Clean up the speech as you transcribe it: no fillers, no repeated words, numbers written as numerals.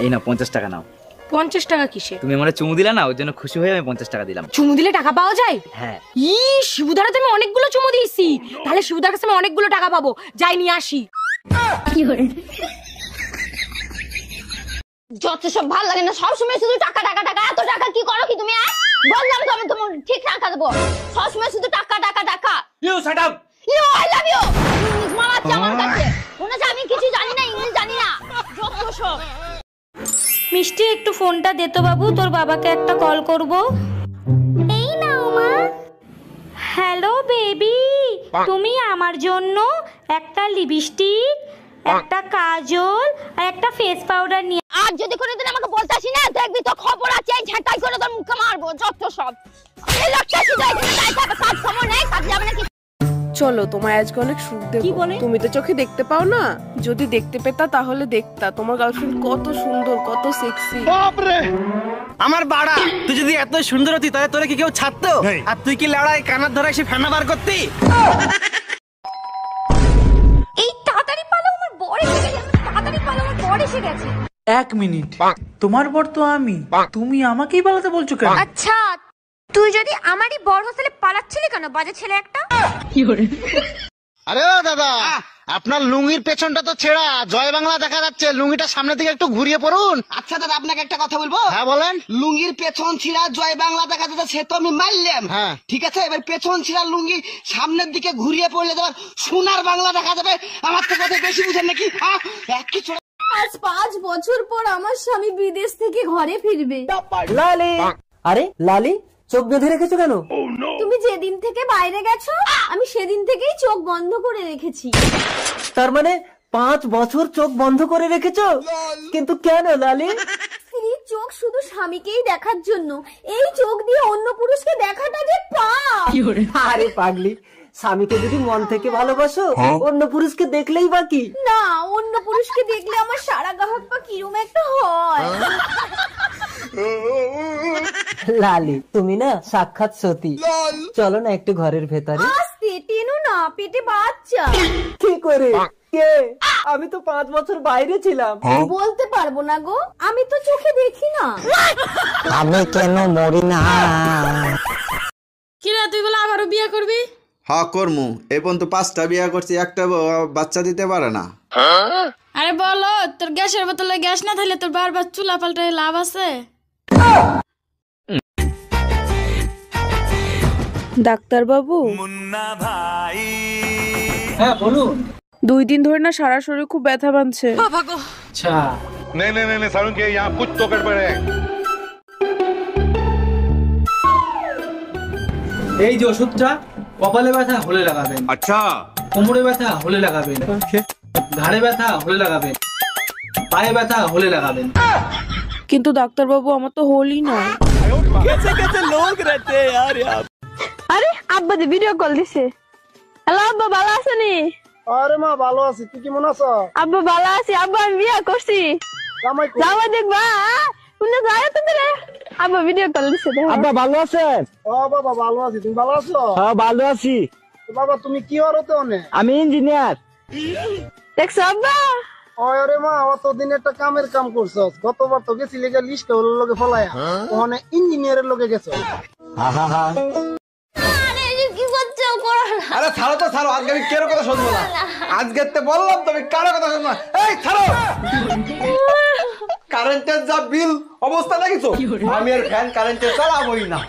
এই নাও 50 টাকা নাও। 50 টাকা কিসে? তুমি আমারে চুমু দিলা না, ওর জন্য খুশি হয়ে আমি 50 টাকা দিলাম। চুমু দিলে টাকা পাওয়া যায়? হ্যাঁ। শিবুদার তো আমি অনেকগুলো চুমু দিয়েছি, তাহলে শিবুদার কাছে আমি অনেকগুলো টাকা পাবো। যাই নিয়ে আসি। যত সব ভালো লাগে না, সবসময় শুধু টাকা টাকা টাকা। এত টাকা কি করো কি তুমি? বললাম তো আমি তোমার ঠিক টাকা দেবো, সবসময় শুধু টাকা টাকা টাকা। You shut up. You I love you. English মারাচ্ছে আমার কাছে, মনে হচ্ছে আমি কিছু জানি না, ইংলিশ জানি না। যত সব। মিষ্টি একটু ফোনটা দে তো বাবু, তোর বাবাকে একটা কল করব। এই নাও মা। হ্যালো বেবি, তুমি আমার জন্য একটা লিপস্টিক, একটা কাজল আর একটা ফেস পাউডার নিয়ে। আর যদি কোনোদিন আমাকে বলতে আসি না, দেখবি তো খবর আছে, এই ঝাঁটাই করে তোর মুখে মারবো। যত সব। এই লোকটা শুধু এখানে দাঁড়িয়ে থাকে, কাজ খবর নেই, কাজ যাবে না কি? চলো তোমায় আজকে অনেক সুখ দেব। কি বলে? তুমি তো চোখে দেখতে পাও না, যদি দেখতে পেতা তাহলে দেখতা তোমার গার্লফ্রেন্ড কত সুন্দর, কত সেক্সি। বাপরে আমার বাড়া, তুই যদি এত সুন্দর হতি তাহলে তোরে কি কেউ ছাড়তো? আর তুই কি লড়াই কানার ধরে এসে ফেনা বার করতি? এই তাড়াতাড়ি পালো, আমার বর এসে গেছে। তাড়াতাড়ি পালো, আমার বর এসে গেছে। 1 মিনিট, তোমার বর তো আমি, তুমি আমাকেই পালাতে বলছো কেন? আচ্ছা, তুই যদি আমারই বর হতে পালাচ্ছিলি কেন, বাজে ছেলে একটা? আরে ও দাদা, আপনার লুঙ্গির পেছনটা তো ছেঁড়া, জয় বাংলা দেখা যাচ্ছে, লুঙ্গিটা সামনের দিকে একটু ঘুরিয়ে পড়ুন। আচ্ছা দাদা, আপনাকে একটা কথা বলবো? হ্যাঁ বলেন। লুঙ্গির পেছন ছিঁড়া জয় বাংলা দেখা যাচ্ছে, সে তো আমি মারলাম। হ্যাঁ ঠিক আছে, এবার পেছন ছিঁড়া লুঙ্গি সামনের দিকে ঘুরিয়ে পড়লে তোমার সোনার বাংলা দেখা যাবে। আমার তো কথা বেশি বুঝেন নাকি? একই ছোট। আজ 5 বছর পর আমার স্বামী বিদেশ থেকে ঘরে ফিরবে। লালি, আরে লালি চোখ বেঁধে রেখেছো কেন? তুমি যেদিন থেকে বাইরে গেছো, আমি সেদিন থেকেই চোখ বন্ধ করে রেখেছি। তার মানে 5 বছর চোখ বন্ধ করে রেখেছো? কিন্তু কেন লালি? স্ত্রীর চোখ শুধু স্বামীকেই দেখার জন্য, এই চোখ দিয়ে অন্য পুরুষকে দেখাটা যে পাপ। আরে পাগলি, স্বামীকে যদি মন থেকে ভালোবাসো, অন্য পুরুষকে দেখলেই বাকি না, অন্য পুরুষকে দেখলে আমার সারা গাহক পা কিরম একটা হয়। লালি তুমি না সাক্ষাৎ সতী। চলো না একটু ঘরের ভেতরে। আস্তে টেনো না, পেটে বাচ্চা। কি করে? কে? আমি তো 5 বছর বাইরে ছিলাম। বলতে পারবো না গো, আমি তো চোখে দেখি না। আমি কেন মরি না? কিরা, তুই বলে আবারও বিয়ে করবি? হ্যাঁ করমু, এই পর্যন্ত 5টা বিয়ে করছি, একটা বাচ্চা দিতে পারে না। আরে বলো, তোর গ্যাসের বোতলে গ্যাস না থাকলে তোর বারবার চুলা পাল্টায় লাভ আছে? ডাক্তার বাবু। হ্যাঁ বলুন। 2 দিন ধরে না সারা শরীর খুব ব্যথা বাঁধছে। আচ্ছা, नहीं नहीं नहीं सारुण के यहाँ कुछ तो गड़बड़ है। এই যে ওষুধটা কপালে ব্যথা হলে লাগাবেন। আচ্ছা। কোমরে ব্যথা হলে লাগাবেন, ঘাড়ে ব্যথা হলে লাগাবেন, পায়ে ব্যথা হলে লাগাবেন। কিন্তু ডাক্তার বাবু আমার তো হলই না। कैसे कैसे लोग रहते हैं यार यहाँ। আরে আব্বা যে ভিডিও কল দিছে। হ্যালো আব্বা, ভালো আছেনি? আরে মা ভালো আছি, তুই কেমন আছো? আব্বা ভালো আছি, আব্বা আমি বিয়ে করছি। যাওয়া দেখবা, তুমি যাও তো রে। আব্বা ভিডিও কল দিছে। আব্বা ভালো আছেন? ও বাবা ভালো আছি, তুমি ভালো আছো? হ্যাঁ ভালো আছি। বাবা তুমি কি হরতে অনে? আমি ইঞ্জিনিয়ার। দেখছো আব্বা? আরে মা অতদিন একটা কামের কাম করছস, গতবার তো গেছি লেগে লিস্ট হল লগে ফলায়া, ওখানে ইঞ্জিনিয়ারের লগে গেছো। আরে কি করছো? করো না। আরে ছাড়ো তো ছাড়ো, আজকে আমি কারো কথা শুনবো না। আজকে তো বললাম তুমি কারো কথা শুনবো না। এই ছাড়ো। কারেন্টের যা বিল অবস্থা দেখিছো, আমি আর ফ্যান কারেন্টে চালাবোই না।